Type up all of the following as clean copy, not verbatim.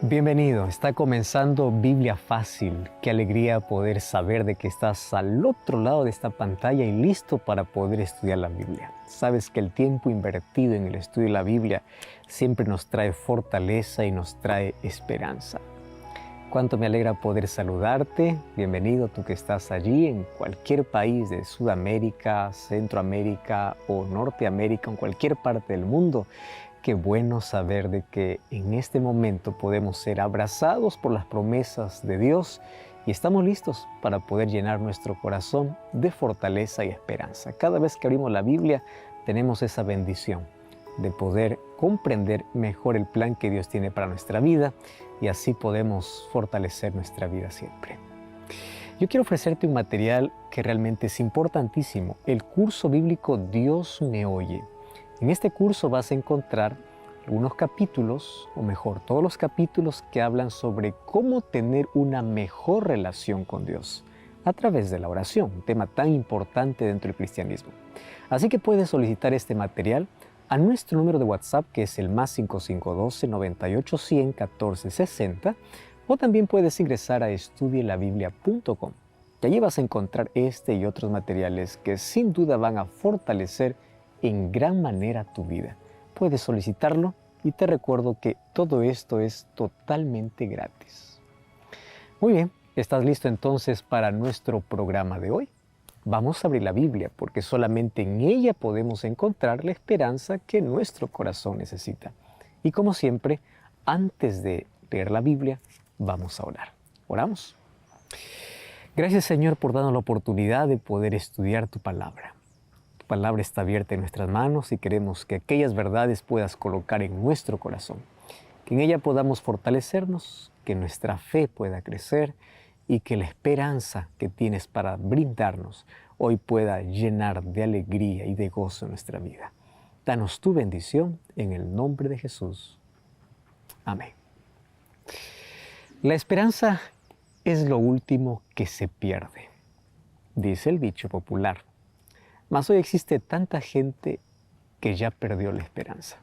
Bienvenido, está comenzando Biblia Fácil. Qué alegría poder saber de que estás al otro lado de esta pantalla y listo para poder estudiar la Biblia. Sabes que el tiempo invertido en el estudio de la Biblia siempre nos trae fortaleza y nos trae esperanza. Cuánto me alegra poder saludarte. Bienvenido tú que estás allí en cualquier país de Sudamérica, Centroamérica o Norteamérica, en cualquier parte del mundo. Qué bueno saber de que en este momento podemos ser abrazados por las promesas de Dios y estamos listos para poder llenar nuestro corazón de fortaleza y esperanza. Cada vez que abrimos la Biblia tenemos esa bendición de poder comprender mejor el plan que Dios tiene para nuestra vida y así podemos fortalecer nuestra vida siempre. Yo quiero ofrecerte un material que realmente es importantísimo, el curso bíblico Dios me oye. En este curso vas a encontrar algunos capítulos, o mejor, todos los capítulos que hablan sobre cómo tener una mejor relación con Dios a través de la oración, un tema tan importante dentro del cristianismo. Así que puedes solicitar este material a nuestro número de WhatsApp, que es el +5512 98 100 14 60, o también puedes ingresar a estudielabiblia.com. Y allí vas a encontrar este y otros materiales que sin duda van a fortalecer en gran manera tu vida. Puedes solicitarlo y te recuerdo que todo esto es totalmente gratis. Muy bien, ¿estás listo entonces para nuestro programa de hoy? Vamos a abrir la Biblia porque solamente en ella podemos encontrar la esperanza que nuestro corazón necesita. Y como siempre, antes de leer la Biblia, vamos a orar. ¿Oramos? Gracias, Señor, por darnos la oportunidad de poder estudiar tu palabra. Tu palabra está abierta en nuestras manos y queremos que aquellas verdades puedas colocar en nuestro corazón, que en ella podamos fortalecernos, que nuestra fe pueda crecer y que la esperanza que tienes para brindarnos hoy pueda llenar de alegría y de gozo nuestra vida. Danos tu bendición en el nombre de Jesús. Amén. La esperanza es lo último que se pierde, dice el dicho popular. Mas hoy existe tanta gente que ya perdió la esperanza.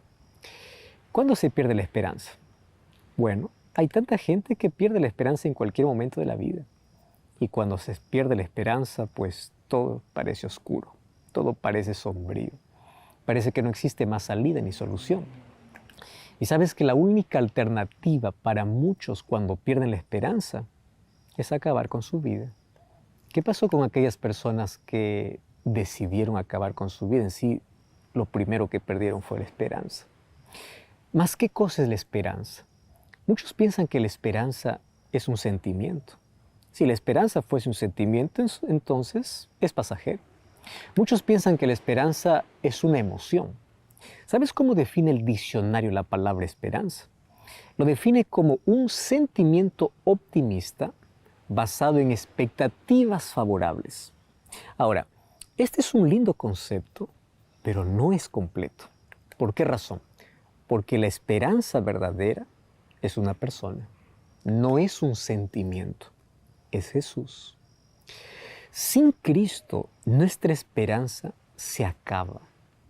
¿Cuándo se pierde la esperanza? Bueno, hay tanta gente que pierde la esperanza en cualquier momento de la vida. Y cuando se pierde la esperanza, pues todo parece oscuro, todo parece sombrío. Parece que no existe más salida ni solución. Y sabes que la única alternativa para muchos cuando pierden la esperanza es acabar con su vida. ¿Qué pasó con aquellas personas que decidieron acabar con su vida? En sí, lo primero que perdieron fue la esperanza. ¿Más qué cosa es la esperanza? Muchos piensan que la esperanza es un sentimiento. Si la esperanza fuese un sentimiento, entonces es pasajero. Muchos piensan que la esperanza es una emoción. ¿Sabes cómo define el diccionario la palabra esperanza? Lo define como un sentimiento optimista basado en expectativas favorables. Ahora, este es un lindo concepto, pero no es completo. ¿Por qué razón? Porque la esperanza verdadera es una persona, no es un sentimiento, es Jesús. Sin Cristo, nuestra esperanza se acaba,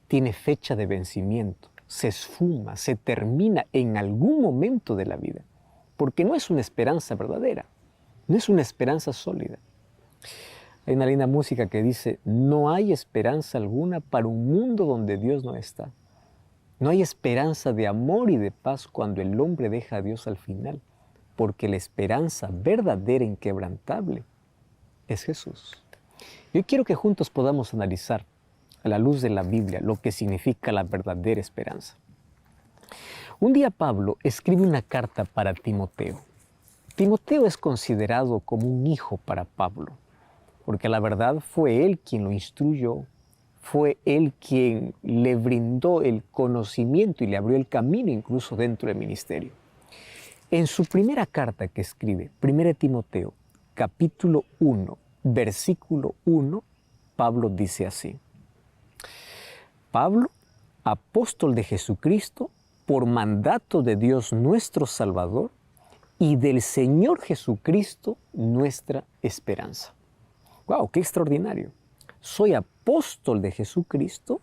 tiene fecha de vencimiento, se esfuma, se termina en algún momento de la vida, porque no es una esperanza verdadera, no es una esperanza sólida. Hay una linda música que dice, no hay esperanza alguna para un mundo donde Dios no está. No hay esperanza de amor y de paz cuando el hombre deja a Dios al final, porque la esperanza verdadera e inquebrantable es Jesús. Yo quiero que juntos podamos analizar a la luz de la Biblia lo que significa la verdadera esperanza. Un día Pablo escribe una carta para Timoteo. Timoteo es considerado como un hijo para Pablo, porque la verdad fue él quien lo instruyó, fue él quien le brindó el conocimiento y le abrió el camino incluso dentro del ministerio. En su primera carta que escribe, 1 Timoteo, capítulo 1, versículo 1, Pablo dice así: Pablo, apóstol de Jesucristo, por mandato de Dios nuestro Salvador y del Señor Jesucristo, nuestra esperanza. ¡Wow! ¡Qué extraordinario! Soy apóstol de Jesucristo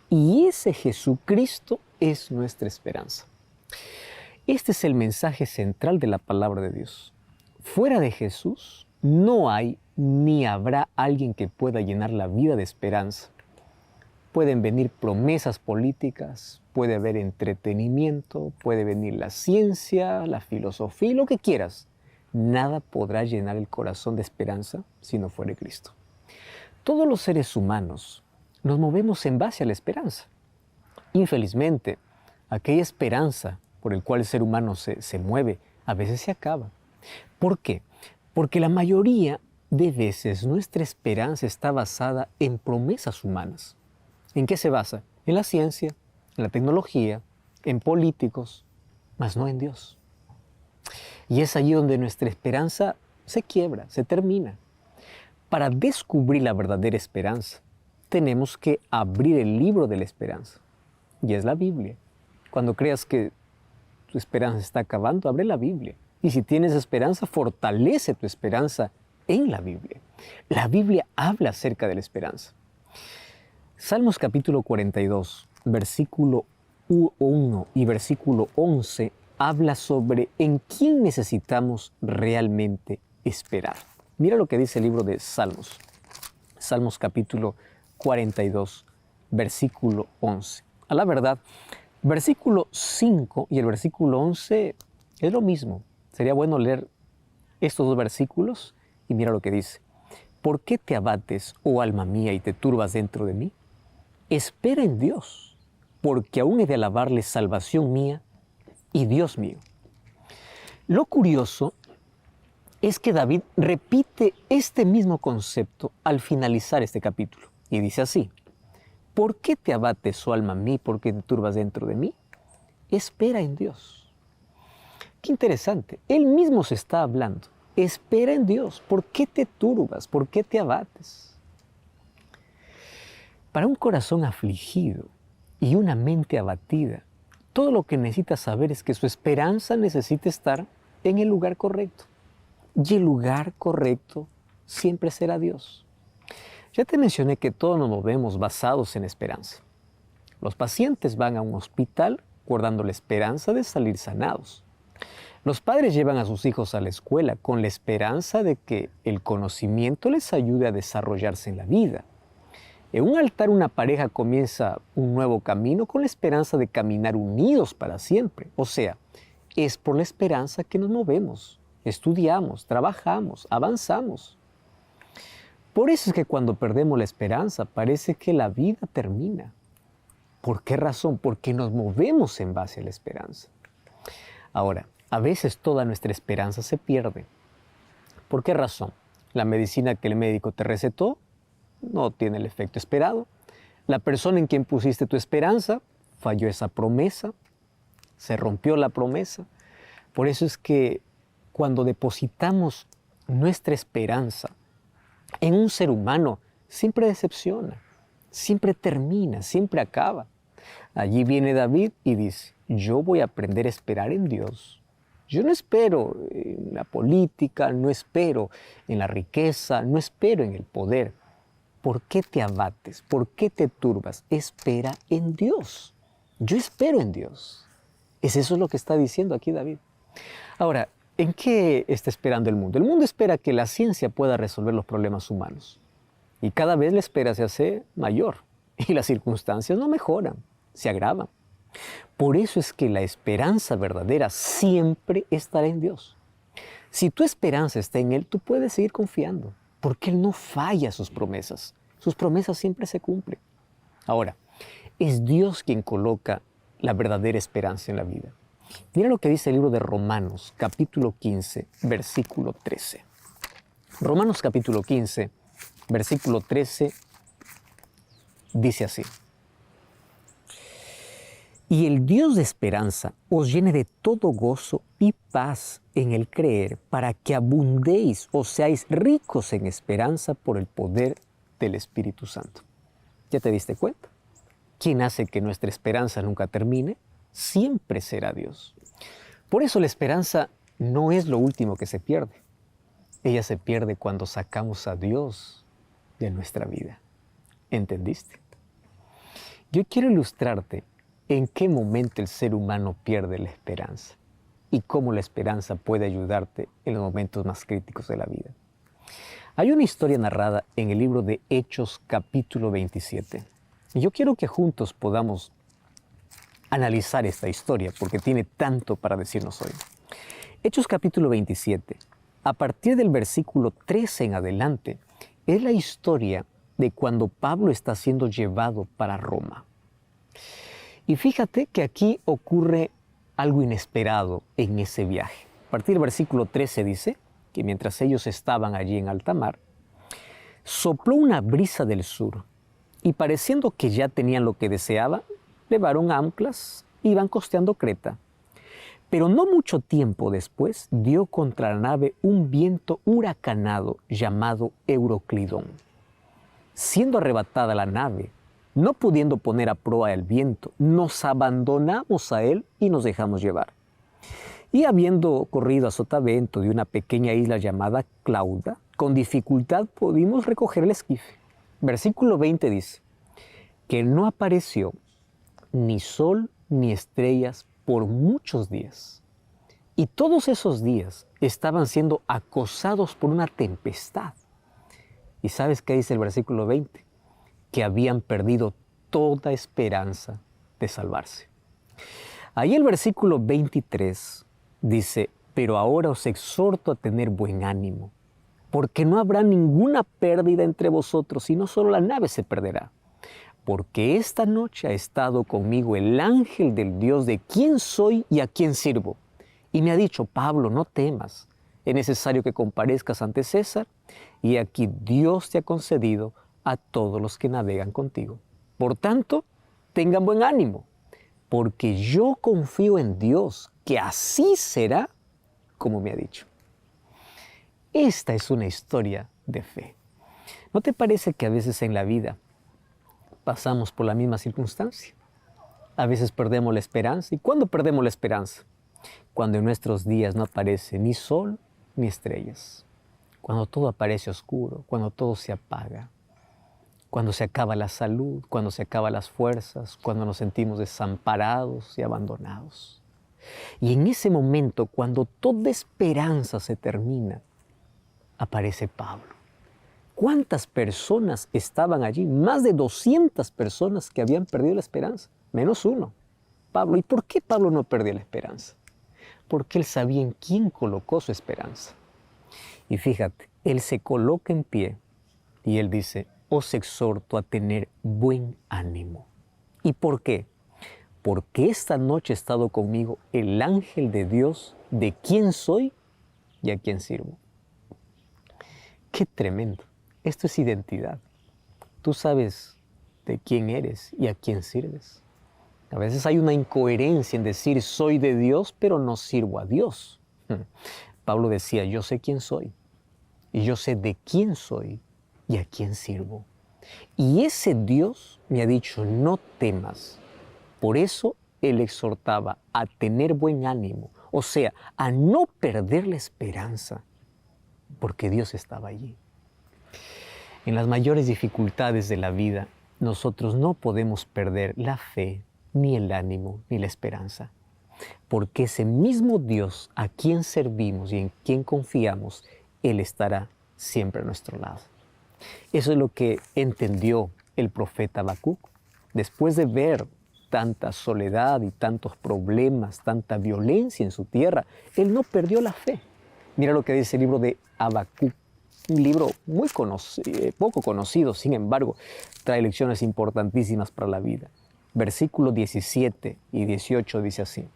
y ese Jesucristo es nuestra esperanza. Este es el mensaje central de la palabra de Dios. Fuera de Jesús no hay ni habrá alguien que pueda llenar la vida de esperanza. Pueden venir promesas políticas, puede haber entretenimiento, puede venir la ciencia, la filosofía y lo que quieras. Nada podrá llenar el corazón de esperanza si no fuere Cristo. Todos los seres humanos nos movemos en base a la esperanza. Infelizmente, aquella esperanza por el cual el ser humano se mueve a veces se acaba. ¿Por qué? Porque la mayoría de veces nuestra esperanza está basada en promesas humanas. ¿En qué se basa? En la ciencia, en la tecnología, en políticos, mas no en Dios. Y es allí donde nuestra esperanza se quiebra, se termina. Para descubrir la verdadera esperanza, tenemos que abrir el libro de la esperanza. Y es la Biblia. Cuando creas que tu esperanza está acabando, abre la Biblia. Y si tienes esperanza, fortalece tu esperanza en la Biblia. La Biblia habla acerca de la esperanza. Salmos capítulo 42, versículo 1 y versículo 11 habla sobre en quién necesitamos realmente esperar. Mira lo que dice el libro de Salmos. Salmos capítulo 42, versículo 11. A la verdad, versículo 5 y el versículo 11 es lo mismo. Sería bueno leer estos dos versículos y mira lo que dice. ¿Por qué te abates, oh alma mía, y te turbas dentro de mí? Espera en Dios, porque aún he de alabarle salvación mía y Dios mío. Lo curioso es que David repite este mismo concepto al finalizar este capítulo. Y dice así, ¿por qué te abates, oh alma mía, por qué te turbas dentro de mí? Espera en Dios. Qué interesante, él mismo se está hablando. Espera en Dios, ¿por qué te turbas? ¿Por qué te abates? Para un corazón afligido y una mente abatida, todo lo que necesita saber es que su esperanza necesita estar en el lugar correcto. Y el lugar correcto siempre será Dios. Ya te mencioné que todos nos movemos basados en esperanza. Los pacientes van a un hospital guardando la esperanza de salir sanados. Los padres llevan a sus hijos a la escuela con la esperanza de que el conocimiento les ayude a desarrollarse en la vida. En un altar una pareja comienza un nuevo camino con la esperanza de caminar unidos para siempre. O sea, es por la esperanza que nos movemos, estudiamos, trabajamos, avanzamos. Por eso es que cuando perdemos la esperanza parece que la vida termina. ¿Por qué razón? Porque nos movemos en base a la esperanza. Ahora, a veces toda nuestra esperanza se pierde. ¿Por qué razón? La medicina que el médico te recetó no tiene el efecto esperado. La persona en quien pusiste tu esperanza falló esa promesa, se rompió la promesa. Por eso es que cuando depositamos nuestra esperanza en un ser humano, siempre decepciona, siempre termina, siempre acaba. Allí viene David y dice, yo voy a aprender a esperar en Dios. Yo no espero en la política, no espero en la riqueza, no espero en el poder. ¿Por qué te abates? ¿Por qué te turbas? Espera en Dios. Yo espero en Dios. Eso es lo que está diciendo aquí David. Ahora, ¿en qué está esperando el mundo? El mundo espera que la ciencia pueda resolver los problemas humanos. Y cada vez la espera se hace mayor. Y las circunstancias no mejoran, se agravan. Por eso es que la esperanza verdadera siempre estará en Dios. Si tu esperanza está en Él, tú puedes seguir confiando. Porque Él no falla sus promesas. Sus promesas siempre se cumplen. Ahora, es Dios quien coloca la verdadera esperanza en la vida. Mira lo que dice el libro de Romanos, capítulo 15, versículo 13. Romanos capítulo 15, versículo 13, dice así. Y el Dios de esperanza os llene de todo gozo y paz en el creer, para que abundéis o seáis ricos en esperanza por el poder del Espíritu Santo. ¿Ya te diste cuenta? ¿Quién hace que nuestra esperanza nunca termine? Siempre será Dios. Por eso la esperanza no es lo último que se pierde. Ella se pierde cuando sacamos a Dios de nuestra vida. ¿Entendiste? Yo quiero ilustrarte en qué momento el ser humano pierde la esperanza. y cómo la esperanza puede ayudarte en los momentos más críticos de la vida. Hay una historia narrada en el libro de Hechos capítulo 27. Y yo quiero que juntos podamos analizar esta historia porque tiene tanto para decirnos hoy. Hechos capítulo 27, a partir del versículo 13 en adelante, es la historia de cuando Pablo está siendo llevado para Roma. Y fíjate que aquí ocurre algo inesperado en ese viaje. A partir del versículo 13 dice que mientras ellos estaban allí en alta mar, sopló una brisa del sur y pareciendo que ya tenían lo que deseaban, levaron anclas y iban costeando Creta. Pero no mucho tiempo después dio contra la nave un viento huracanado llamado Euroclidón. Siendo arrebatada la nave, no pudiendo poner a proa el viento, nos abandonamos a él y nos dejamos llevar. Y habiendo corrido a sotavento de una pequeña isla llamada Clauda, con dificultad pudimos recoger el esquife. Versículo 20 dice que no apareció ni sol ni estrellas por muchos días. Y todos esos días estaban siendo acosados por una tempestad. ¿Y sabes qué dice el versículo 20? Que habían perdido toda esperanza de salvarse. Ahí el versículo 23 dice, pero ahora os exhorto a tener buen ánimo, porque no habrá ninguna pérdida entre vosotros, sino solo la nave se perderá. Porque esta noche ha estado conmigo el ángel del Dios de quién soy y a quién sirvo. Y me ha dicho, Pablo, no temas, es necesario que comparezcas ante César, y aquí Dios te ha concedido a todos los que navegan contigo. Por tanto, tengan buen ánimo, porque yo confío en Dios, que así será como me ha dicho. Esta es una historia de fe. ¿No te parece que a veces en la vida pasamos por la misma circunstancia? A veces perdemos la esperanza. ¿Y cuándo perdemos la esperanza? Cuando en nuestros días no aparece ni sol ni estrellas. Cuando todo aparece oscuro, cuando todo se apaga. Cuando se acaba la salud, cuando se acaban las fuerzas, cuando nos sentimos desamparados y abandonados. Y en ese momento, cuando toda esperanza se termina, aparece Pablo. ¿Cuántas personas estaban allí? Más de 200 personas que habían perdido la esperanza, menos uno, Pablo. ¿Y por qué Pablo no perdió la esperanza? Porque él sabía en quién colocó su esperanza. Y fíjate, él se coloca en pie y él dice, os exhorto a tener buen ánimo. ¿Y por qué? Porque esta noche ha estado conmigo el ángel de Dios, de quién soy y a quién sirvo. ¡Qué tremendo! Esto es identidad. Tú sabes de quién eres y a quién sirves. A veces hay una incoherencia en decir soy de Dios, pero no sirvo a Dios. Pablo decía, yo sé quién soy y yo sé de quién soy y a quién sirvo. Y ese Dios me ha dicho, no temas. Por eso él exhortaba a tener buen ánimo, o sea, a no perder la esperanza, porque Dios estaba allí. En las mayores dificultades de la vida, nosotros no podemos perder la fe, ni el ánimo, ni la esperanza, porque ese mismo Dios a quien servimos y en quien confiamos, Él estará siempre a nuestro lado. Eso es lo que entendió el profeta Habacuc. Después de ver tanta soledad y tantos problemas, tanta violencia en su tierra, él no perdió la fe. Mira lo que dice el libro de Habacuc, un libro muy poco conocido, sin embargo, trae lecciones importantísimas para la vida. Versículos 17 y 18 dice así,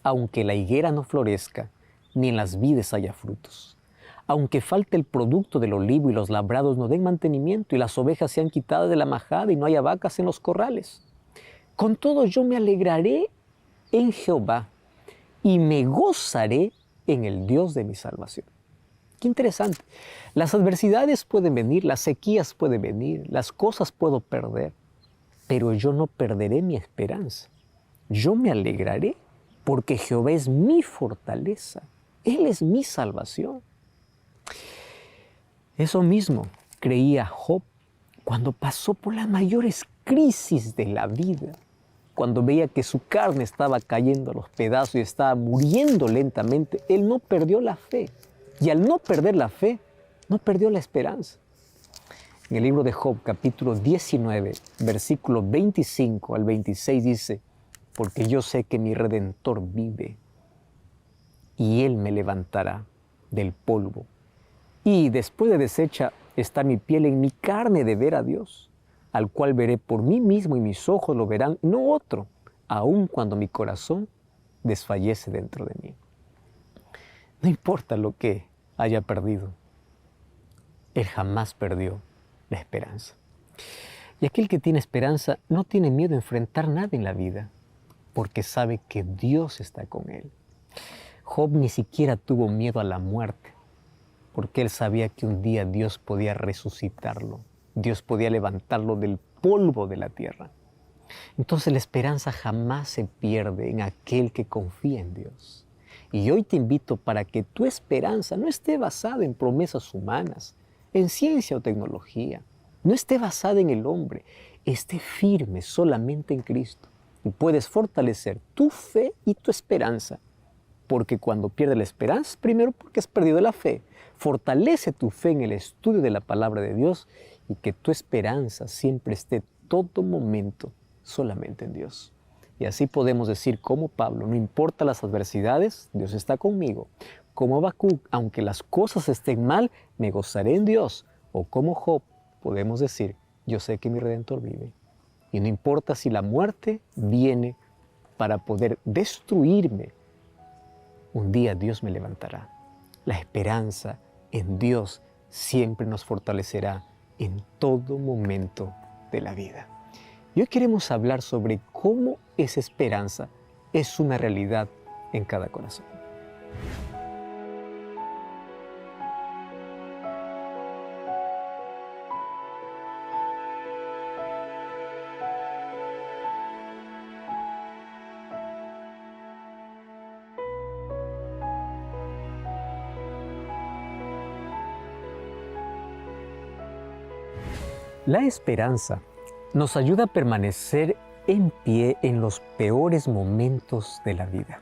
aunque la higuera no florezca, ni en las vides haya frutos, aunque falte el producto del olivo y los labrados no den mantenimiento y las ovejas sean quitadas de la majada y no haya vacas en los corrales. Con todo yo me alegraré en Jehová y me gozaré en el Dios de mi salvación. Qué interesante. Las adversidades pueden venir, las sequías pueden venir, las cosas puedo perder, pero yo no perderé mi esperanza. Yo me alegraré porque Jehová es mi fortaleza. Él es mi salvación. Eso mismo creía Job cuando pasó por las mayores crisis de la vida. cuando veía que su carne estaba cayendo a los pedazos y estaba muriendo lentamente, él no perdió la fe. Y al no perder la fe, no perdió la esperanza. En el libro de Job, capítulo 19, versículo 25 al 26 dice, porque yo sé que mi Redentor vive y Él me levantará del polvo. Y después de deshecha está mi piel, en mi carne de ver a Dios, al cual veré por mí mismo y mis ojos lo verán, no otro, aun cuando mi corazón desfallece dentro de mí. No importa lo que haya perdido, Él jamás perdió la esperanza. Y aquel que tiene esperanza no tiene miedo a enfrentar nada en la vida, porque sabe que Dios está con él. Job ni siquiera tuvo miedo a la muerte, porque él sabía que un día Dios podía resucitarlo, Dios podía levantarlo del polvo de la tierra. Entonces la esperanza jamás se pierde en aquel que confía en Dios. Y hoy te invito para que tu esperanza no esté basada en promesas humanas, en ciencia o tecnología, no esté basada en el hombre, esté firme solamente en Cristo. Y puedes fortalecer tu fe y tu esperanza, porque cuando pierdes la esperanza, primero porque has perdido la fe. Fortalece tu fe en el estudio de la palabra de Dios y que tu esperanza siempre esté todo momento solamente en Dios. Y así podemos decir como Pablo, no importa las adversidades, Dios está conmigo. Como Habacuc, aunque las cosas estén mal, me gozaré en Dios. O como Job, podemos decir, yo sé que mi Redentor vive. Y no importa si la muerte viene para poder destruirme, un día Dios me levantará. La esperanza en Dios siempre nos fortalecerá en todo momento de la vida. Y hoy queremos hablar sobre cómo esa esperanza es una realidad en cada corazón. La esperanza nos ayuda a permanecer en pie en los peores momentos de la vida.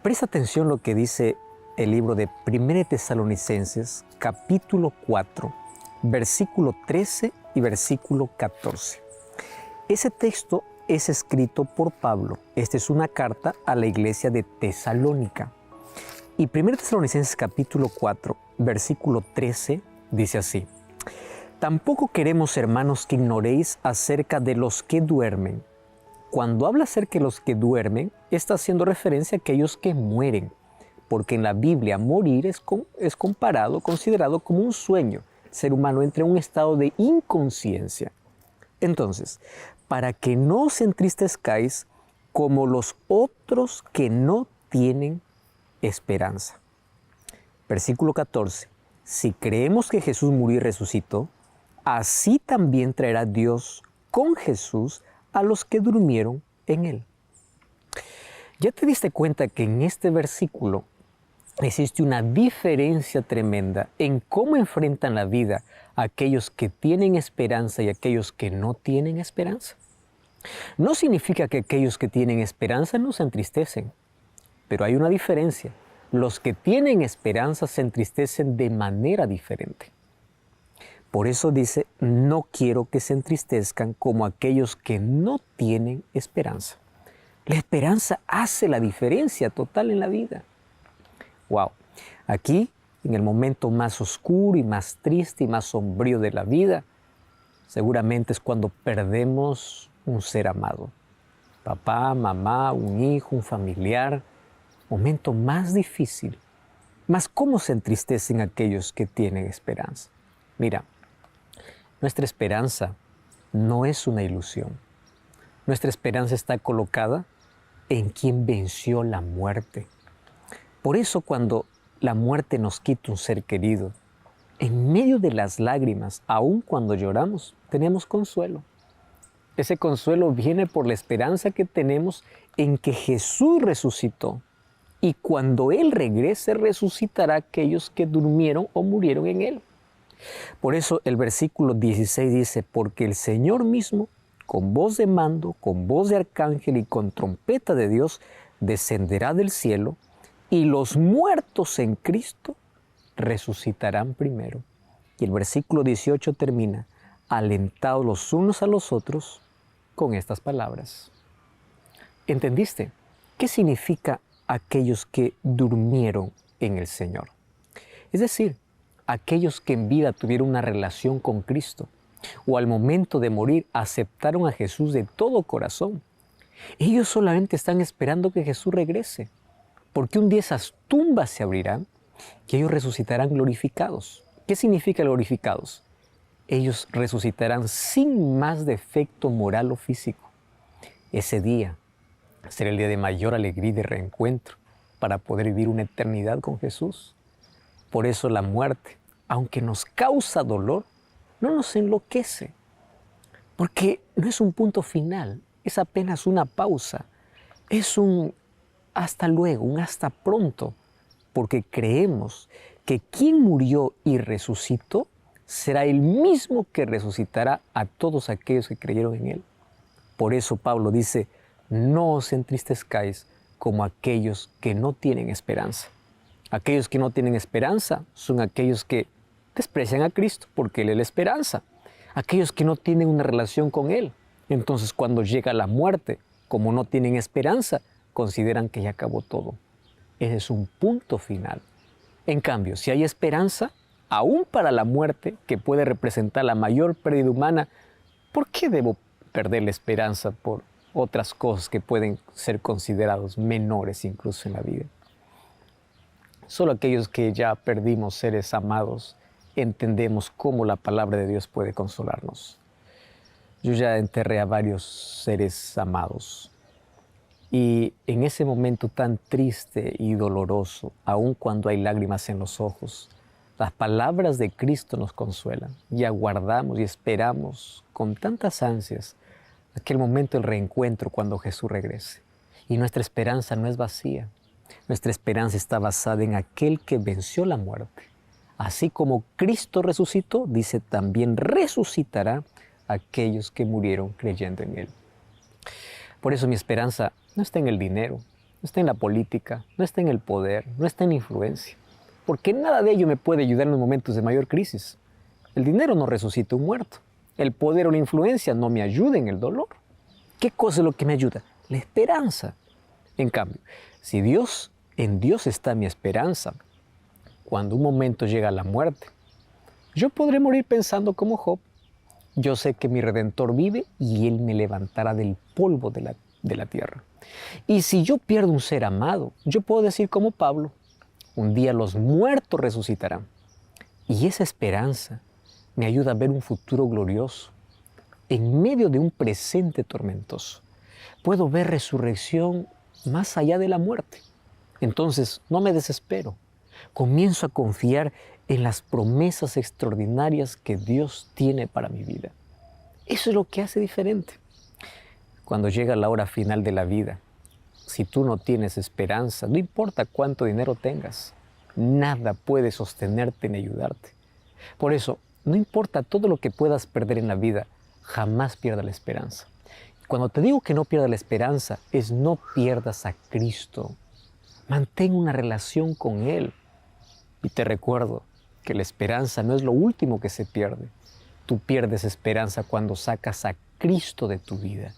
Presta atención lo que dice el libro de 1 Tesalonicenses, capítulo 4, versículo 13 y versículo 14. Ese texto es escrito por Pablo. Esta es una carta a la iglesia de Tesalónica. Y 1 Tesalonicenses, capítulo 4, versículo 13, dice así. Tampoco queremos, hermanos, que ignoréis acerca de los que duermen. Cuando habla acerca de los que duermen, está haciendo referencia a aquellos que mueren, porque en la Biblia morir es considerado como un sueño. El ser humano entra en un estado de inconsciencia. Entonces, para que no os entristezcáis como los otros que no tienen esperanza. Versículo 14. Si creemos que Jesús murió y resucitó, así también traerá Dios con Jesús a los que durmieron en Él. ¿Ya te diste cuenta que en este versículo existe una diferencia tremenda en cómo enfrentan la vida aquellos que tienen esperanza y aquellos que no tienen esperanza? No significa que aquellos que tienen esperanza no se entristecen, pero hay una diferencia. Los que tienen esperanza se entristecen de manera diferente. Por eso dice, no quiero que se entristezcan como aquellos que no tienen esperanza. La esperanza hace la diferencia total en la vida. Wow. Aquí, en el momento más oscuro y más triste y más sombrío de la vida, seguramente es cuando perdemos un ser amado. Papá, mamá, un hijo, un familiar. Momento más difícil. Mas ¿cómo se entristecen aquellos que tienen esperanza? Mira, nuestra esperanza no es una ilusión. Nuestra esperanza está colocada en quien venció la muerte. Por eso cuando la muerte nos quita un ser querido, en medio de las lágrimas, aun cuando lloramos, tenemos consuelo. Ese consuelo viene por la esperanza que tenemos en que Jesús resucitó. Y cuando Él regrese, resucitará a aquellos que durmieron o murieron en Él. Por eso el versículo 16 dice, porque el Señor mismo, con voz de mando, con voz de arcángel y con trompeta de Dios, descenderá del cielo y los muertos en Cristo resucitarán primero. Y el versículo 18 termina, alentados los unos a los otros con estas palabras. ¿Entendiste? ¿Qué significa aquellos que durmieron en el Señor? Es decir, aquellos que en vida tuvieron una relación con Cristo o al momento de morir aceptaron a Jesús de todo corazón. Ellos solamente están esperando que Jesús regrese, porque un día esas tumbas se abrirán y ellos resucitarán glorificados. ¿Qué significa glorificados? Ellos resucitarán sin más defecto moral o físico. Ese día será el día de mayor alegría y de reencuentro para poder vivir una eternidad con Jesús. Por eso la muerte, aunque nos causa dolor, no nos enloquece, porque no es un punto final, es apenas una pausa, es un hasta luego, un hasta pronto, porque creemos que quien murió y resucitó será el mismo que resucitará a todos aquellos que creyeron en Él. Por eso Pablo dice, no os entristezcáis como aquellos que no tienen esperanza. Aquellos que no tienen esperanza son aquellos que desprecian a Cristo porque Él es la esperanza. Aquellos que no tienen una relación con Él. Entonces cuando llega la muerte, como no tienen esperanza, consideran que ya acabó todo. Ese es un punto final. En cambio, si hay esperanza, aún para la muerte, que puede representar la mayor pérdida humana, ¿por qué debo perder la esperanza por otras cosas que pueden ser considerados menores incluso en la vida? Solo aquellos que ya perdimos seres amados entendemos cómo la palabra de Dios puede consolarnos. Yo ya enterré a varios seres amados y en ese momento tan triste y doloroso, aun cuando hay lágrimas en los ojos, las palabras de Cristo nos consuelan y aguardamos y esperamos con tantas ansias aquel momento del reencuentro cuando Jesús regrese. Y nuestra esperanza no es vacía. Nuestra esperanza está basada en aquel que venció la muerte. Así como Cristo resucitó, dice, también resucitará a aquellos que murieron creyendo en Él. Por eso mi esperanza no está en el dinero, no está en la política, no está en el poder, no está en la influencia. Porque nada de ello me puede ayudar en los momentos de mayor crisis. El dinero no resucita un muerto. El poder o la influencia no me ayuda en el dolor. ¿Qué cosa es lo que me ayuda? La esperanza. En cambio, si en Dios está mi esperanza, cuando un momento llega la muerte, yo podré morir pensando como Job. Yo sé que mi Redentor vive y Él me levantará del polvo de la tierra. Y si yo pierdo un ser amado, yo puedo decir como Pablo, un día los muertos resucitarán. Y esa esperanza me ayuda a ver un futuro glorioso en medio de un presente tormentoso. Puedo ver resurrección más allá de la muerte. Entonces no me desespero. Comienzo a confiar en las promesas extraordinarias que Dios tiene para mi vida. Eso es lo que hace diferente. Cuando llega la hora final de la vida, si tú no tienes esperanza, no importa cuánto dinero tengas, nada puede sostenerte ni ayudarte. Por eso, no importa todo lo que puedas perder en la vida, jamás pierdas la esperanza. Cuando te digo que no pierdas la esperanza, es no pierdas a Cristo. Mantén una relación con Él. Y te recuerdo que la esperanza no es lo último que se pierde. Tú pierdes esperanza cuando sacas a Cristo de tu vida,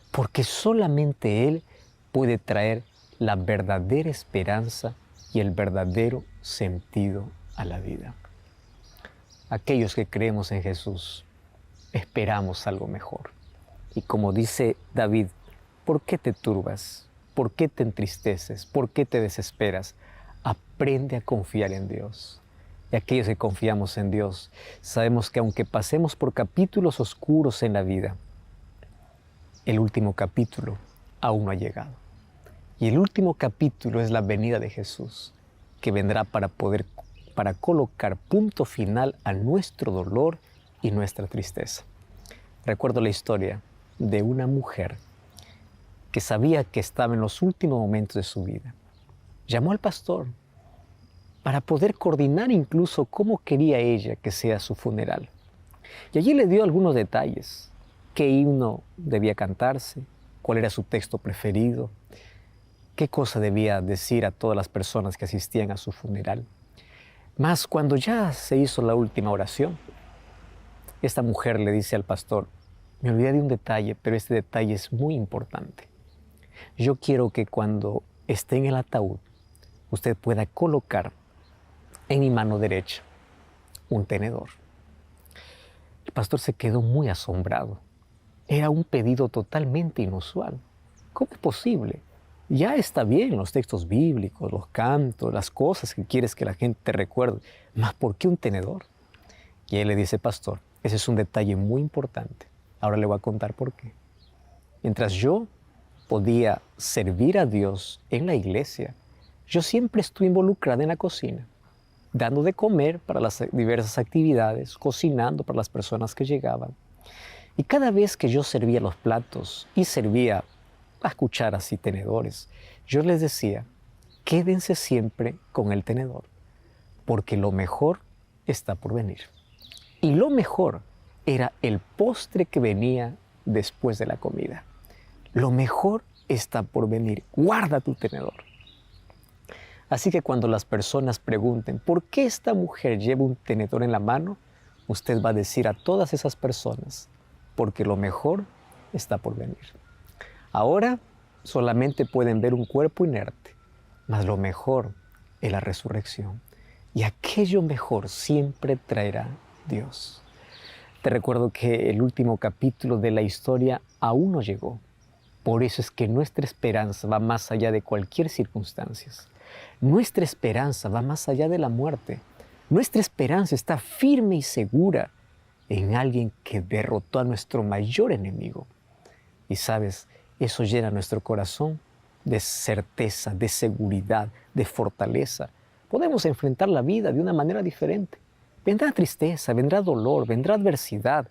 porque solamente Él puede traer la verdadera esperanza y el verdadero sentido a la vida. Aquellos que creemos en Jesús, esperamos algo mejor. Y como dice David, ¿por qué te turbas? ¿Por qué te entristeces? ¿Por qué te desesperas? Aprende a confiar en Dios. Y aquellos que confiamos en Dios, sabemos que aunque pasemos por capítulos oscuros en la vida, el último capítulo aún no ha llegado. Y el último capítulo es la venida de Jesús, que vendrá para colocar punto final a nuestro dolor y nuestra tristeza. Recuerdo la historia de una mujer que sabía que estaba en los últimos momentos de su vida. Llamó al pastor para poder coordinar incluso cómo quería ella que sea su funeral. Y allí le dio algunos detalles qué himno debía cantarse, cuál era su texto preferido, qué cosa debía decir a todas las personas que asistían a su funeral. Mas cuando ya se hizo la última oración, esta mujer le dice al pastor: me olvidé de un detalle, pero este detalle es muy importante. Yo quiero que cuando esté en el ataúd, usted pueda colocar en mi mano derecha un tenedor. El pastor se quedó muy asombrado. Era un pedido totalmente inusual. ¿Cómo es posible? Ya está bien los textos bíblicos, los cantos, las cosas que quieres que la gente te recuerde. ¿Mas por qué un tenedor? Y él le dice: pastor, ese es un detalle muy importante. Ahora le voy a contar por qué. Mientras yo podía servir a Dios en la iglesia, yo siempre estuve involucrada en la cocina, dando de comer para las diversas actividades, cocinando para las personas que llegaban. Y cada vez que yo servía los platos y servía las cucharas y tenedores, yo les decía: quédense siempre con el tenedor, porque lo mejor está por venir. Y lo mejor era el postre que venía después de la comida. Lo mejor está por venir. Guarda tu tenedor. Así que cuando las personas pregunten ¿por qué esta mujer lleva un tenedor en la mano?, usted va a decir a todas esas personas: porque lo mejor está por venir. Ahora solamente pueden ver un cuerpo inerte, mas lo mejor es la resurrección. Y aquello mejor siempre traerá Dios. Te recuerdo que el último capítulo de la historia aún no llegó. Por eso es que nuestra esperanza va más allá de cualquier circunstancia. Nuestra esperanza va más allá de la muerte. Nuestra esperanza está firme y segura en alguien que derrotó a nuestro mayor enemigo. Y sabes, eso llena nuestro corazón de certeza, de seguridad, de fortaleza. Podemos enfrentar la vida de una manera diferente. Vendrá tristeza, vendrá dolor, vendrá adversidad.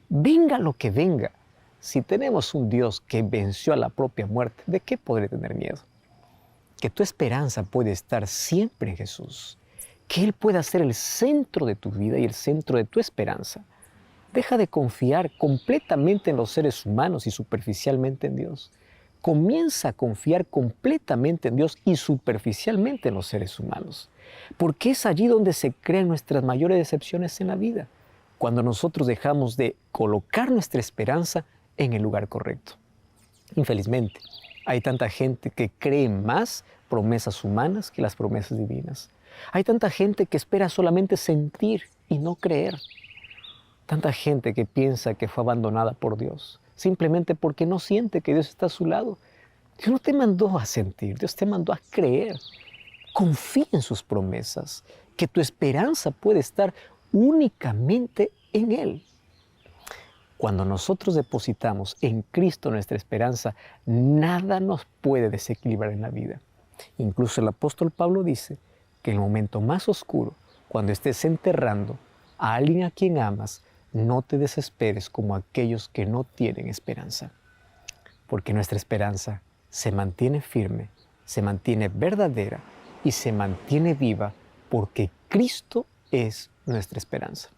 Venga lo que venga. Si tenemos un Dios que venció a la propia muerte, ¿de qué podré tener miedo? Que tu esperanza puede estar siempre en Jesús. Que Él pueda ser el centro de tu vida y el centro de tu esperanza. Deja de confiar completamente en los seres humanos y superficialmente en Dios. Comienza a confiar completamente en Dios y superficialmente en los seres humanos. Porque es allí donde se crean nuestras mayores decepciones en la vida. Cuando nosotros dejamos de colocar nuestra esperanza en el lugar correcto. Infelizmente, hay tanta gente que cree más promesas humanas que las promesas divinas. Hay tanta gente que espera solamente sentir y no creer. Tanta gente que piensa que fue abandonada por Dios, simplemente porque no siente que Dios está a su lado. Dios no te mandó a sentir, Dios te mandó a creer. Confía en sus promesas, que tu esperanza puede estar únicamente en Él. Cuando nosotros depositamos en Cristo nuestra esperanza, nada nos puede desequilibrar en la vida. Incluso el apóstol Pablo dice que en el momento más oscuro, cuando estés enterrando a alguien a quien amas, no te desesperes como aquellos que no tienen esperanza. Porque nuestra esperanza se mantiene firme, se mantiene verdadera y se mantiene viva porque Cristo es nuestra esperanza.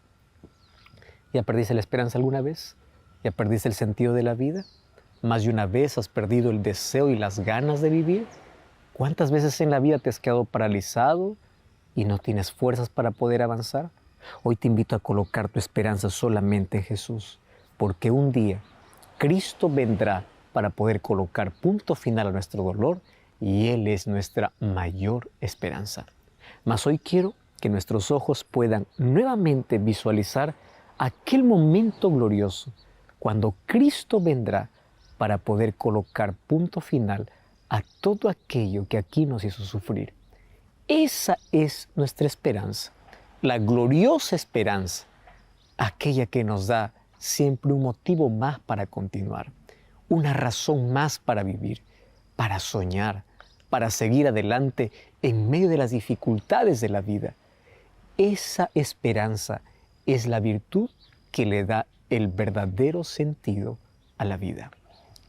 ¿Ya perdiste la esperanza alguna vez? ¿Ya perdiste el sentido de la vida? ¿Más de una vez has perdido el deseo y las ganas de vivir? ¿Cuántas veces en la vida te has quedado paralizado y no tienes fuerzas para poder avanzar? Hoy te invito a colocar tu esperanza solamente en Jesús, porque un día Cristo vendrá para poder colocar punto final a nuestro dolor y Él es nuestra mayor esperanza. Mas hoy quiero que nuestros ojos puedan nuevamente visualizar aquel momento glorioso cuando Cristo vendrá para poder colocar punto final a todo aquello que aquí nos hizo sufrir. Esa es nuestra esperanza, la gloriosa esperanza, aquella que nos da siempre un motivo más para continuar, una razón más para vivir, para soñar, para seguir adelante en medio de las dificultades de la vida. Esa esperanza es la virtud que le da el verdadero sentido a la vida.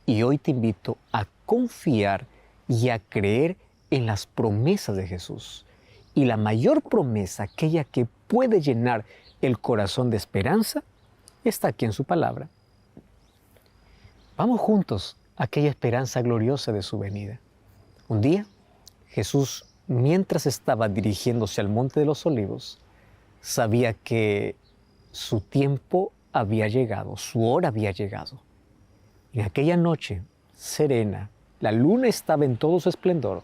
Y hoy te invito a confiar y a creer en las promesas de Jesús. Y la mayor promesa, aquella que puede llenar el corazón de esperanza, está aquí en su palabra. Vamos juntos a aquella esperanza gloriosa de su venida. Un día, Jesús, mientras estaba dirigiéndose al Monte de los Olivos, sabía que su tiempo había llegado, su hora había llegado. En aquella noche serena, la luna estaba en todo su esplendor.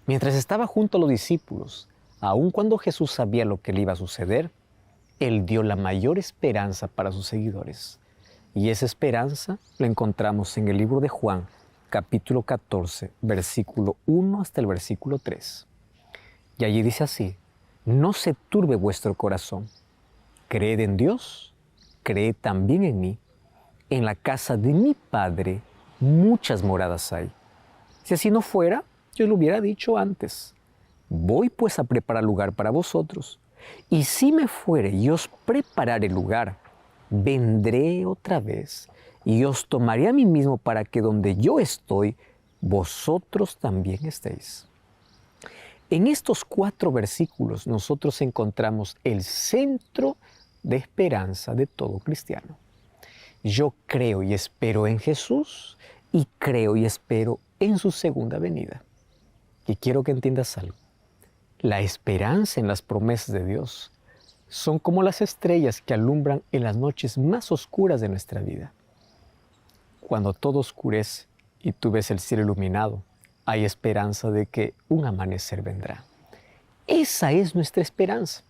Mientras estaba junto a los discípulos, aun cuando Jesús sabía lo que le iba a suceder, Él dio la mayor esperanza para sus seguidores. Y esa esperanza la encontramos en el libro de Juan, capítulo 14, versículo 1 hasta el versículo 3. Y allí dice así: no se turbe vuestro corazón. Creed en Dios, creed también en mí. En la casa de mi Padre muchas moradas hay. Si así no fuera, yo lo hubiera dicho antes. Voy pues a preparar lugar para vosotros. Y si me fuere y os prepararé lugar, vendré otra vez y os tomaré a mí mismo para que donde yo estoy, vosotros también estéis. En estos 4 versículos nosotros encontramos el centro de esperanza de todo cristiano. Yo creo y espero en Jesús y creo y espero en su segunda venida. Y quiero que entiendas algo. La esperanza en las promesas de Dios son como las estrellas que alumbran en las noches más oscuras de nuestra vida. Cuando todo oscurece y tú ves el cielo iluminado, hay esperanza de que un amanecer vendrá. Esa es nuestra esperanza.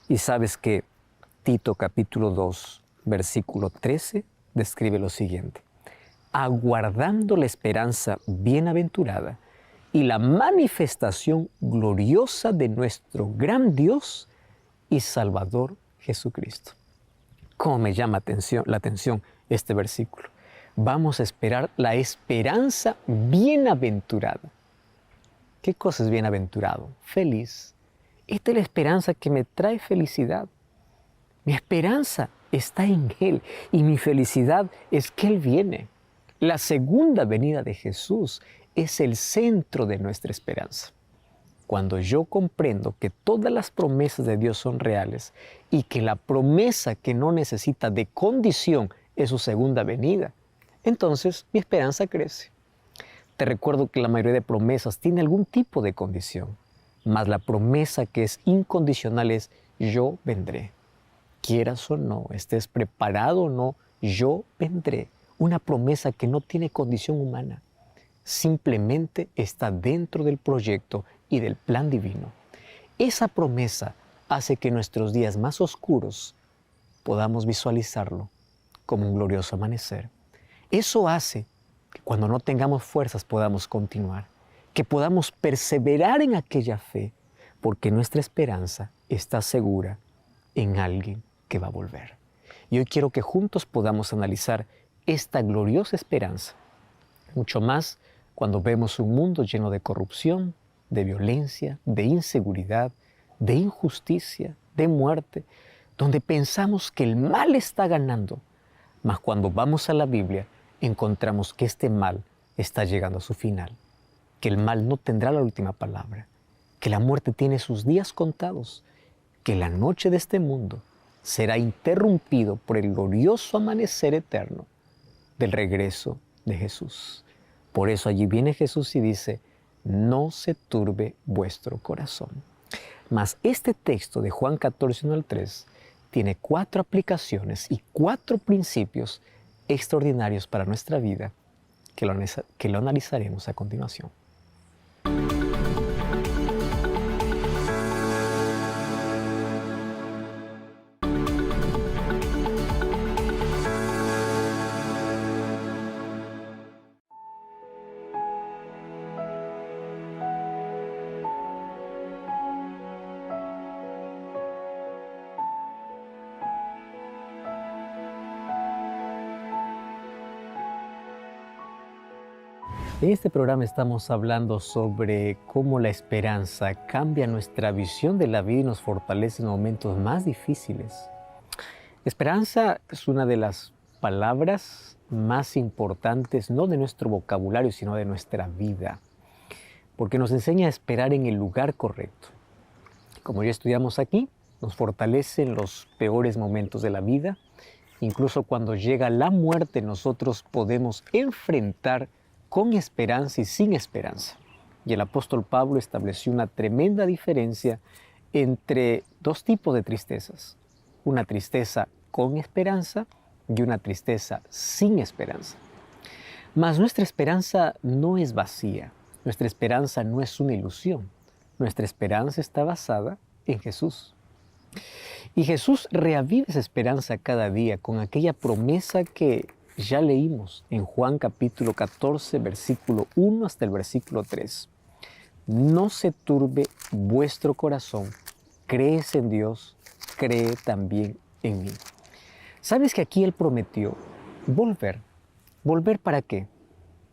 Y sabes que Tito capítulo 2, versículo 13, describe lo siguiente: aguardando la esperanza bienaventurada y la manifestación gloriosa de nuestro gran Dios y Salvador Jesucristo. ¿Cómo me llama la atención este versículo? Vamos a esperar la esperanza bienaventurada. ¿Qué cosa es bienaventurado? Feliz. Esta es la esperanza que me trae felicidad. Mi esperanza está en Él y mi felicidad es que Él viene. La segunda venida de Jesús es el centro de nuestra esperanza. Cuando yo comprendo que todas las promesas de Dios son reales y que la promesa que no necesita de condición es su segunda venida, entonces mi esperanza crece. Te recuerdo que la mayoría de promesas tiene algún tipo de condición, mas la promesa que es incondicional es: yo vendré. Quieras o no, estés preparado o no, yo vendré. Una promesa que no tiene condición humana. Simplemente está dentro del proyecto y del plan divino. Esa promesa hace que nuestros días más oscuros podamos visualizarlo como un glorioso amanecer. Eso hace que cuando no tengamos fuerzas podamos continuar, que podamos perseverar en aquella fe, porque nuestra esperanza está segura en alguien que va a volver. Y hoy quiero que juntos podamos analizar esta gloriosa esperanza, mucho más cuando vemos un mundo lleno de corrupción, de violencia, de inseguridad, de injusticia, de muerte, donde pensamos que el mal está ganando, mas cuando vamos a la Biblia encontramos que este mal está llegando a su final, que el mal no tendrá la última palabra, que la muerte tiene sus días contados, que la noche de este mundo será interrumpido por el glorioso amanecer eterno del regreso de Jesús. Por eso allí viene Jesús y dice: no se turbe vuestro corazón. Mas este texto de Juan 14, 1 al 3 tiene 4 aplicaciones y 4 principios extraordinarios para nuestra vida que lo analizaremos a continuación. En este programa estamos hablando sobre cómo la esperanza cambia nuestra visión de la vida y nos fortalece en momentos más difíciles. Esperanza es una de las palabras más importantes, no de nuestro vocabulario, sino de nuestra vida, porque nos enseña a esperar en el lugar correcto. Como ya estudiamos aquí, nos fortalece en los peores momentos de la vida Incluso cuando llega la muerte, nosotros podemos enfrentar con esperanza y sin esperanza. Y el apóstol Pablo estableció una tremenda diferencia entre dos tipos de tristezas. Una tristeza con esperanza y una tristeza sin esperanza. Mas nuestra esperanza no es vacía, nuestra esperanza no es una ilusión, nuestra esperanza está basada en Jesús. Y Jesús reaviva esa esperanza cada día con aquella promesa que ya leímos en Juan capítulo 14, versículo 1 hasta el versículo 3. No se turbe vuestro corazón, crees en Dios, cree también en mí. ¿Sabes que aquí Él prometió volver? ¿Volver para qué?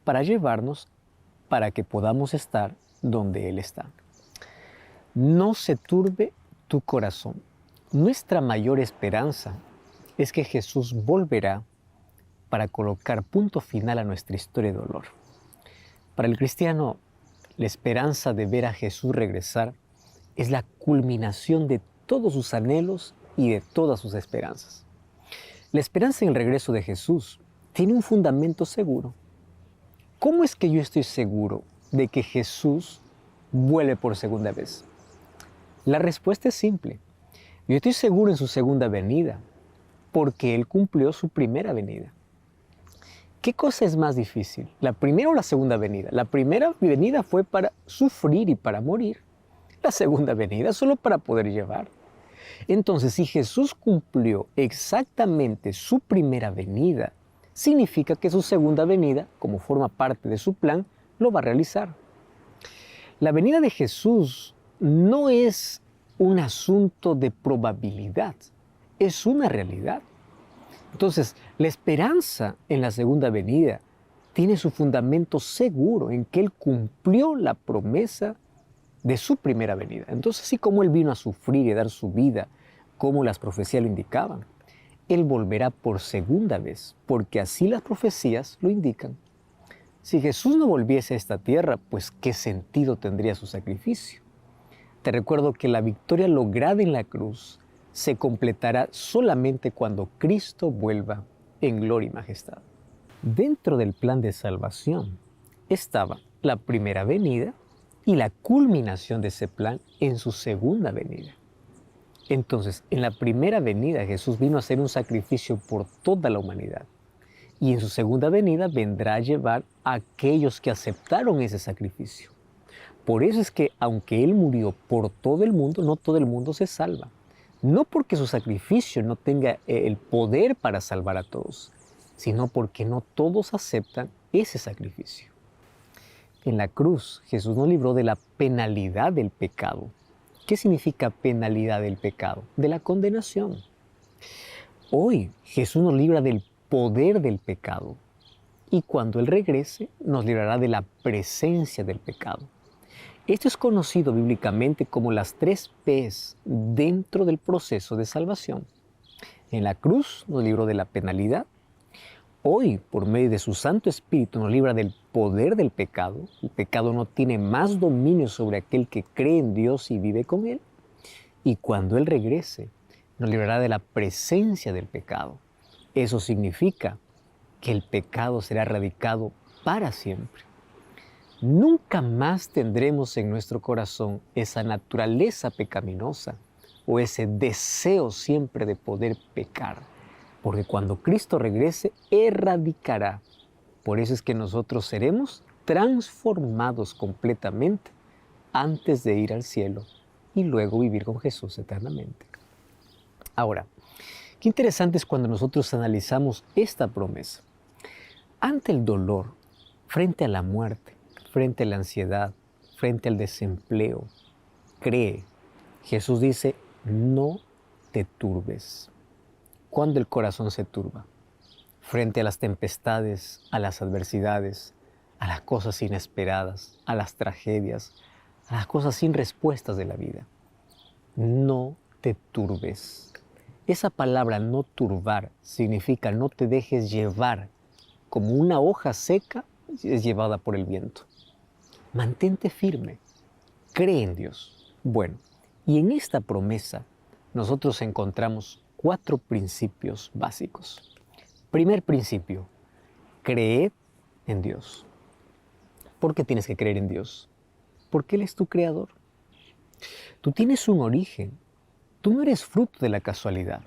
Para llevarnos, para que podamos estar donde Él está. No se turbe tu corazón. Nuestra mayor esperanza es que Jesús volverá para colocar punto final a nuestra historia de dolor. Para el cristiano, la esperanza de ver a Jesús regresar es la culminación de todos sus anhelos y de todas sus esperanzas. La esperanza en el regreso de Jesús tiene un fundamento seguro. ¿Cómo es que yo estoy seguro de que Jesús vuelve por segunda vez? La respuesta es simple. Yo estoy seguro en su segunda venida, porque Él cumplió su primera venida. ¿Qué cosa es más difícil? ¿La primera o la segunda venida? La primera venida fue para sufrir y para morir. La segunda venida solo para poder llevar. Entonces, si Jesús cumplió exactamente su primera venida, significa que su segunda venida, como forma parte de su plan, lo va a realizar. La venida de Jesús no es un asunto de probabilidad, es una realidad. Entonces, la esperanza en la segunda venida tiene su fundamento seguro en que Él cumplió la promesa de su primera venida. Entonces, así como Él vino a sufrir y a dar su vida, como las profecías lo indicaban, Él volverá por segunda vez, porque así las profecías lo indican. Si Jesús no volviese a esta tierra, pues ¿qué sentido tendría su sacrificio? Te recuerdo que la victoria lograda en la cruz se completará solamente cuando Cristo vuelva en gloria y majestad. Dentro del plan de salvación estaba la primera venida y la culminación de ese plan en su segunda venida. Entonces, en la primera venida Jesús vino a hacer un sacrificio por toda la humanidad. Y en su segunda venida vendrá a llevar a aquellos que aceptaron ese sacrificio. Por eso es que aunque Él murió por todo el mundo, no todo el mundo se salva. No porque su sacrificio no tenga el poder para salvar a todos, sino porque no todos aceptan ese sacrificio. En la cruz, Jesús nos libró de la penalidad del pecado. ¿Qué significa penalidad del pecado? De la condenación. Hoy, Jesús nos libra del poder del pecado. Y cuando Él regrese, nos librará de la presencia del pecado. Esto es conocido bíblicamente como las 3 P's dentro del proceso de salvación. En la cruz nos libró de la penalidad. Hoy, por medio de su Santo Espíritu, nos libra del poder del pecado. El pecado no tiene más dominio sobre aquel que cree en Dios y vive con Él. Y cuando Él regrese, nos librará de la presencia del pecado. Eso significa que el pecado será erradicado para siempre. Nunca más tendremos en nuestro corazón esa naturaleza pecaminosa o ese deseo siempre de poder pecar, porque cuando Cristo regrese, erradicará. Por eso es que nosotros seremos transformados completamente antes de ir al cielo y luego vivir con Jesús eternamente. Ahora, qué interesante es cuando nosotros analizamos esta promesa. Ante el dolor, frente a la muerte, frente a la ansiedad, frente al desempleo, cree. Jesús dice, no te turbes. ¿Cuándo el corazón se turba? Frente a las tempestades, a las adversidades, a las cosas inesperadas, a las tragedias, a las cosas sin respuestas de la vida. No te turbes. Esa palabra no turbar significa no te dejes llevar como una hoja seca es llevada por el viento. Mantente firme, cree en Dios. Bueno, y en esta promesa nosotros encontramos 4 principios básicos. Primer principio, creed en Dios. ¿Por qué tienes que creer en Dios? Porque Él es tu creador. Tú tienes un origen. Tú no eres fruto de la casualidad.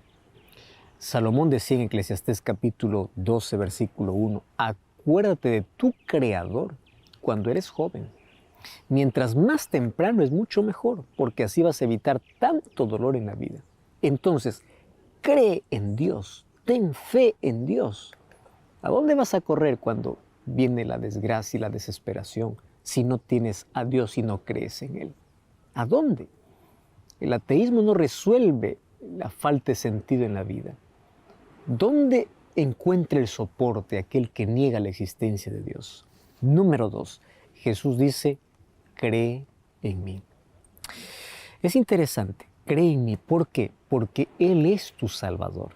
Salomón decía en Eclesiastés capítulo 12, versículo 1, acuérdate de tu creador cuando eres joven. Mientras más temprano es mucho mejor, porque así vas a evitar tanto dolor en la vida. Entonces, cree en Dios, ten fe en Dios. ¿A dónde vas a correr cuando viene la desgracia y la desesperación si no tienes a Dios y no crees en Él? ¿A dónde? El ateísmo no resuelve la falta de sentido en la vida. ¿Dónde encuentra el soporte aquel que niega la existencia de Dios? Número 2, Jesús dice, cree en mí. Es interesante, cree en mí. ¿Por qué? Porque Él es tu Salvador.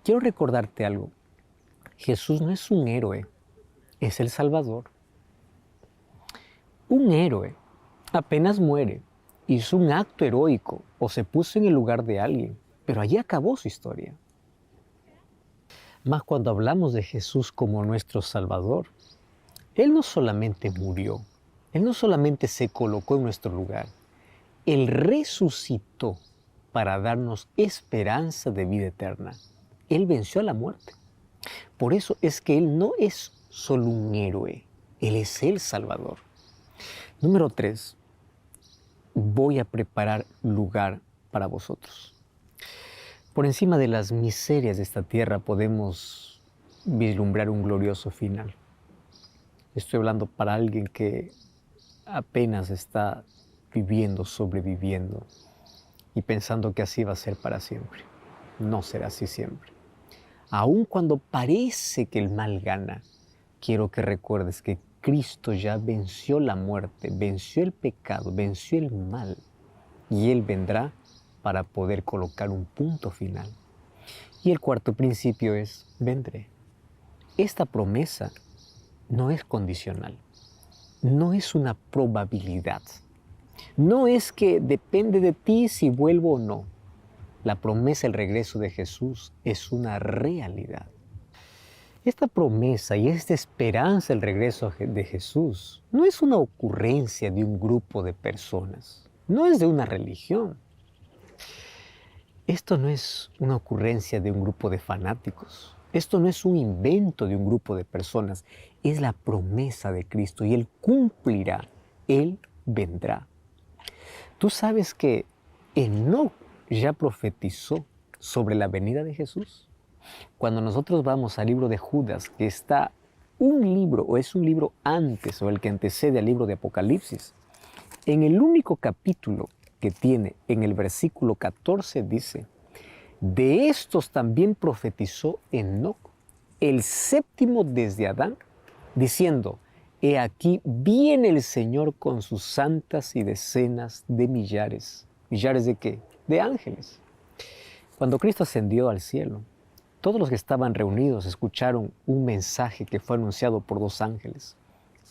Quiero recordarte algo. Jesús no es un héroe, es el Salvador. Un héroe apenas muere, hizo un acto heroico o se puso en el lugar de alguien, pero allí acabó su historia. Mas cuando hablamos de Jesús como nuestro Salvador, Él no solamente murió, Él no solamente se colocó en nuestro lugar, Él resucitó para darnos esperanza de vida eterna. Él venció a la muerte. Por eso es que Él no es solo un héroe, Él es el Salvador. Número 3, voy a preparar lugar para vosotros. Por encima de las miserias de esta tierra podemos vislumbrar un glorioso final. Estoy hablando para alguien que apenas está viviendo, sobreviviendo y pensando que así va a ser para siempre. No será así siempre. Aun cuando parece que el mal gana, quiero que recuerdes que Cristo ya venció la muerte, venció el pecado, venció el mal y Él vendrá para poder colocar un punto final. Y el cuarto principio es, vendré. Esta promesa no es condicional, no es una probabilidad, no es que depende de ti si vuelvo o no. La promesa, el regreso de Jesús, es una realidad. Esta promesa y esta esperanza, el regreso de Jesús, no es una ocurrencia de un grupo de personas, no es de una religión. Esto no es una ocurrencia de un grupo de fanáticos. Esto no es un invento de un grupo de personas. Es la promesa de Cristo y Él cumplirá. Él vendrá. Tú sabes que Enoc ya profetizó sobre la venida de Jesús. Cuando nosotros vamos al libro de Judas, que está un libro o es un libro antes o el que antecede al libro de Apocalipsis, en el único capítulo que tiene en el versículo 14 dice, de estos también profetizó Enoc, el séptimo desde Adán, diciendo, he aquí viene el Señor con sus santas y decenas de millares. ¿Millares de qué? De ángeles. Cuando Cristo ascendió al cielo, todos los que estaban reunidos escucharon un mensaje que fue anunciado por 2 ángeles.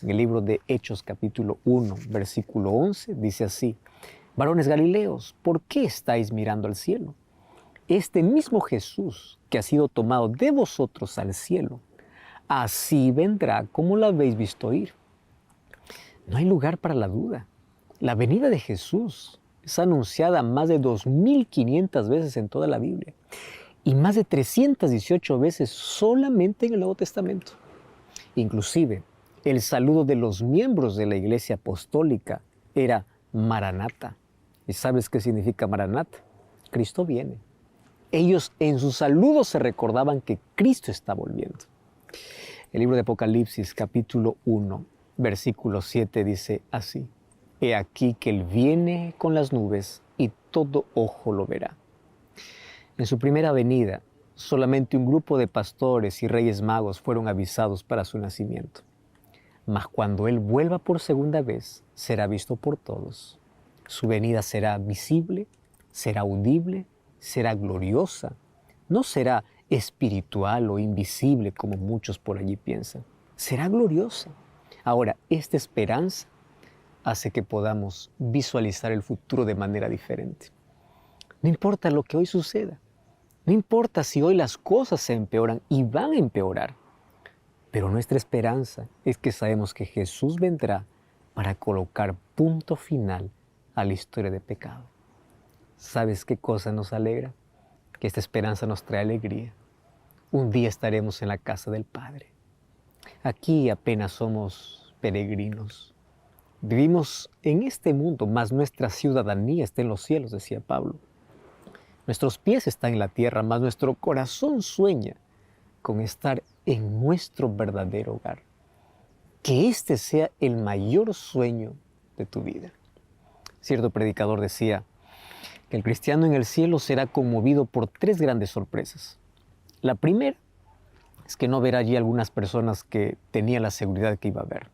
En el libro de Hechos capítulo 1, versículo 11, dice así, varones Galileos, ¿por qué estáis mirando al cielo? Este mismo Jesús que ha sido tomado de vosotros al cielo, así vendrá como lo habéis visto ir. No hay lugar para la duda. La venida de Jesús es anunciada más de 2500 veces en toda la Biblia y más de 318 veces solamente en el Nuevo Testamento. Inclusive, el saludo de los miembros de la Iglesia Apostólica era Maranata. ¿Y sabes qué significa Maranata? Cristo viene. Ellos en su saludo se recordaban que Cristo está volviendo. El libro de Apocalipsis, capítulo 1, versículo 7 dice así, he aquí que Él viene con las nubes y todo ojo lo verá. En su primera venida, solamente un grupo de pastores y reyes magos fueron avisados para su nacimiento. Mas cuando Él vuelva por segunda vez, será visto por todos. Su venida será visible, será audible, será gloriosa. No será espiritual o invisible como muchos por allí piensan. Será gloriosa. Ahora, esta esperanza hace que podamos visualizar el futuro de manera diferente. No importa lo que hoy suceda. No importa si hoy las cosas se empeoran y van a empeorar, pero nuestra esperanza es que sabemos que Jesús vendrá para colocar punto final a la historia de pecado. ¿Sabes qué cosa nos alegra? Que esta esperanza nos trae alegría. Un día estaremos en la casa del Padre. Aquí apenas somos peregrinos. Vivimos en este mundo, mas nuestra ciudadanía está en los cielos, decía Pablo. Nuestros pies están en la tierra, mas nuestro corazón sueña con estar en nuestro verdadero hogar. Que este sea el mayor sueño de tu vida. Cierto predicador decía que el cristiano en el cielo será conmovido por 3 grandes sorpresas. La primera es que no verá allí algunas personas que tenía la seguridad que iba a ver.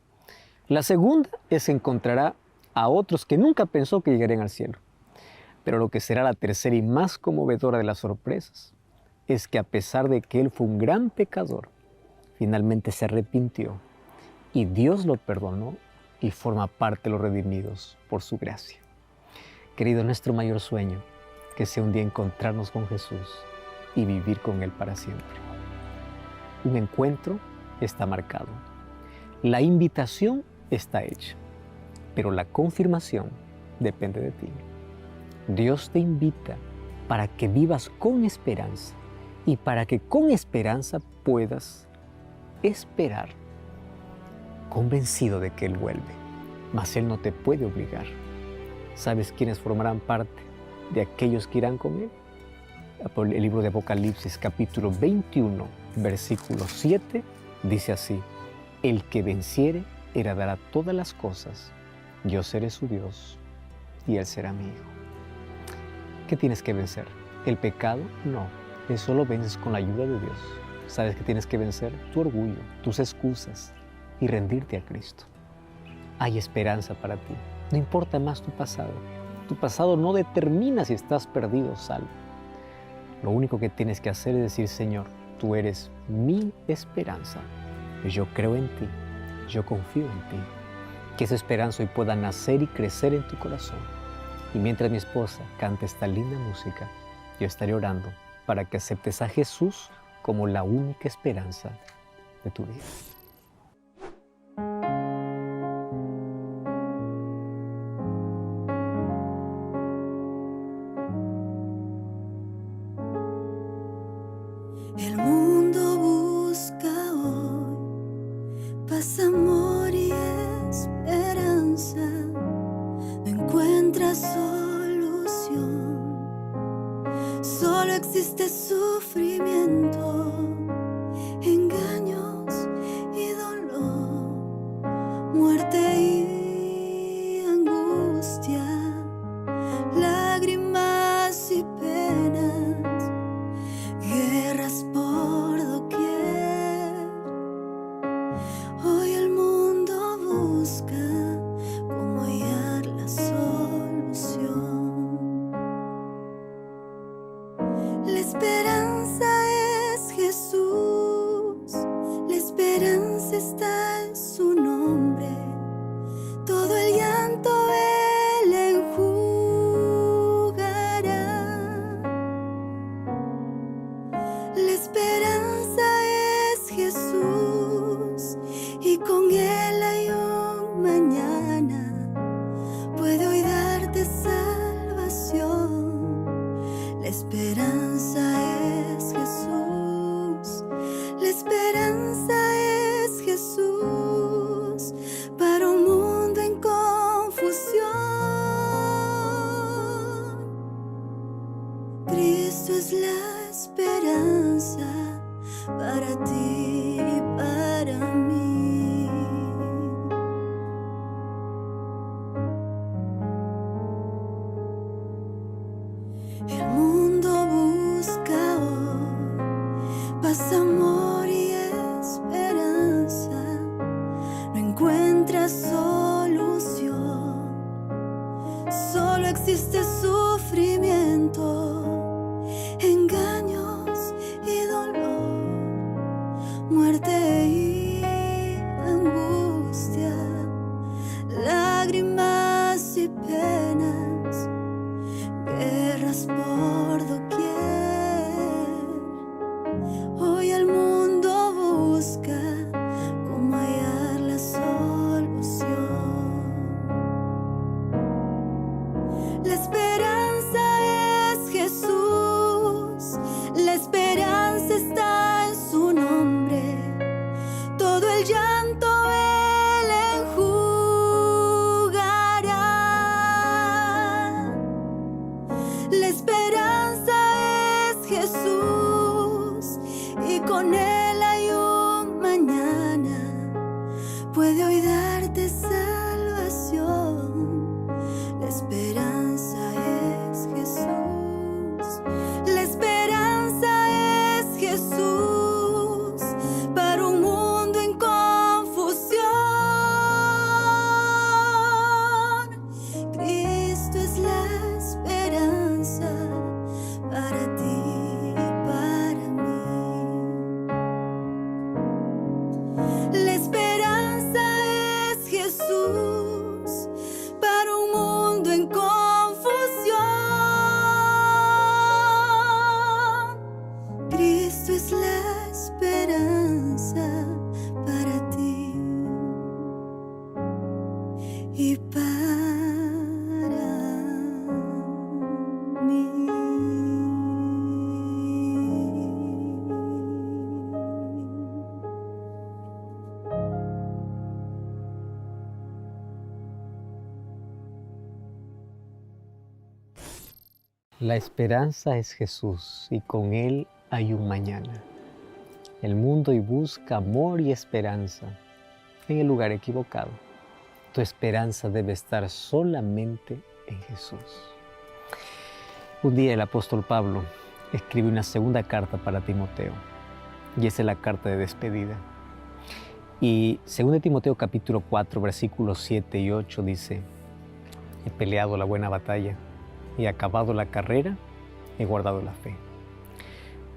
La segunda es que encontrará a otros que nunca pensó que llegarían al cielo. Pero lo que será la tercera y más conmovedora de las sorpresas es que a pesar de que él fue un gran pecador, finalmente se arrepintió y Dios lo perdonó y forma parte de los redimidos por su gracia. Querido, nuestro mayor sueño, que sea un día encontrarnos con Jesús y vivir con Él para siempre. Un encuentro está marcado. La invitación está hecha, pero la confirmación depende de ti. Dios te invita para que vivas con esperanza y para que con esperanza puedas esperar, convencido de que Él vuelve, mas Él no te puede obligar. ¿Sabes quiénes formarán parte de aquellos que irán con Él? El libro de Apocalipsis, capítulo 21, versículo 7, dice así: el que venciere heredará todas las cosas, yo seré su Dios y Él será mi hijo. ¿Qué tienes que vencer? ¿El pecado? No, eso lo vences con la ayuda de Dios. ¿Sabes qué tienes que vencer? Tu orgullo, tus excusas y rendirte a Cristo. Hay esperanza para ti. No importa más tu pasado. Tu pasado no determina si estás perdido o salvo. Lo único que tienes que hacer es decir: Señor, tú eres mi esperanza. Yo creo en ti, yo confío en ti. Que esa esperanza hoy pueda nacer y crecer en tu corazón. Y mientras mi esposa canta esta linda música, yo estaré orando para que aceptes a Jesús como la única esperanza de tu vida. El mundo busca hoy paz, amor y esperanza. No encuentra solución, solo existe sufrimiento, engaños y dolor, muerte y angustia, lágrimas y penas, guerras por doquier. Hoy el mundo busca cómo hallar la solución. La esperanza es Jesús, la esperanza está en su nombre. Todo el llanto Él enjugará. La esperanza es Jesús y con Él hay un mañana. Puede hoy darte salvación. La esperanza es Jesús. La esperanza es Jesús para un mundo en confusión. Cristo es la esperanza para ti y para mí. El mundo busca hoy paz, amor y esperanza. No encuentra solución, solo existe sufrimiento, engaños y dolor, muerte y angustia, lágrimas y penas, guerras por doquier. Hoy el mundo busca cómo hallar la solución. La esperanza es Jesús, la esperanza está en su nombre. Todo el llanto Él enjugará. La esperanza es Jesús y con Él hay un mañana. Puede hoy darte salvación. La esperanza es Jesús. La esperanza es Jesús para un mundo en confusión. Cristo es la esperanza para ti y para mí. La esperanza es Jesús para un mundo en confusión. Cristo es la esperanza para ti y para mí. La esperanza es Jesús y con Él hay un mañana. El mundo hoy busca amor y esperanza en el lugar equivocado. Tu esperanza debe estar solamente en Jesús. Un día el apóstol Pablo escribe una segunda carta para Timoteo y esa es la carta de despedida. Y 2 Timoteo capítulo 4 versículos 7 y 8 dice: he peleado la buena batalla, he acabado la carrera, he guardado la fe.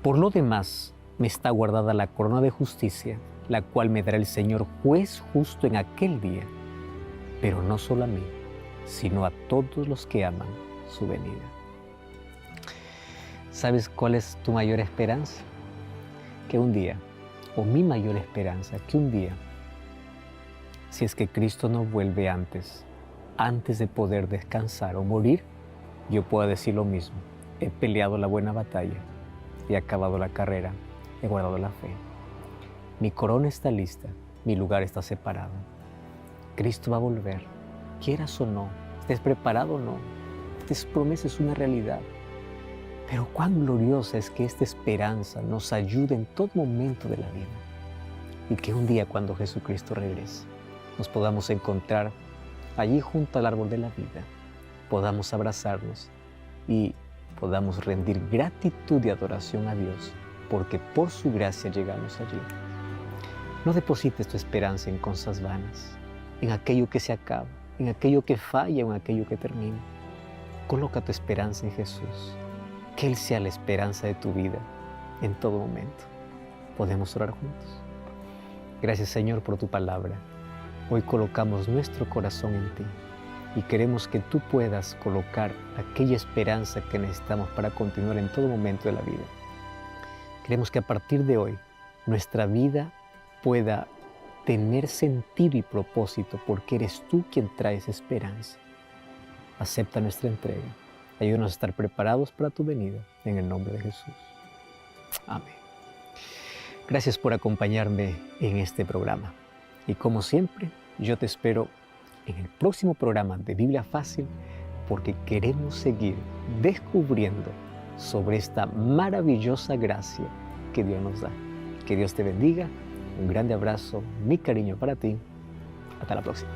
Por lo demás, me está guardada la corona de justicia, la cual me dará el Señor juez justo en aquel día, pero no solo a mí, sino a todos los que aman su venida. ¿Sabes cuál es tu mayor esperanza? Que un día, o mi mayor esperanza, que un día, si es que Cristo no vuelve antes de poder descansar o morir, yo puedo decir lo mismo: he peleado la buena batalla, he acabado la carrera, he guardado la fe. Mi corona está lista, mi lugar está separado. Cristo va a volver, quieras o no, estés preparado o no. Esta promesa es una realidad. Pero cuán gloriosa es que esta esperanza nos ayude en todo momento de la vida. Y que un día, cuando Jesucristo regrese, nos podamos encontrar allí junto al árbol de la vida, podamos abrazarnos y podamos rendir gratitud y adoración a Dios, porque por su gracia llegamos allí. No deposites tu esperanza en cosas vanas, en aquello que se acaba, en aquello que falla o en aquello que termina. Coloca tu esperanza en Jesús, que Él sea la esperanza de tu vida en todo momento. Podemos orar juntos. Gracias, Señor, por tu palabra. Hoy colocamos nuestro corazón en ti y queremos que tú puedas colocar aquella esperanza que necesitamos para continuar en todo momento de la vida. Queremos que a partir de hoy nuestra vida pueda tener sentido y propósito, porque eres tú quien traes esperanza. Acepta nuestra entrega. Ayúdanos a estar preparados para tu venida, en el nombre de Jesús. Amén. Gracias por acompañarme en este programa. Y como siempre, yo te espero en el próximo programa de Biblia Fácil, porque queremos seguir descubriendo sobre esta maravillosa gracia que Dios nos da. Que Dios te bendiga. Un grande abrazo, mi cariño para ti. Hasta la próxima.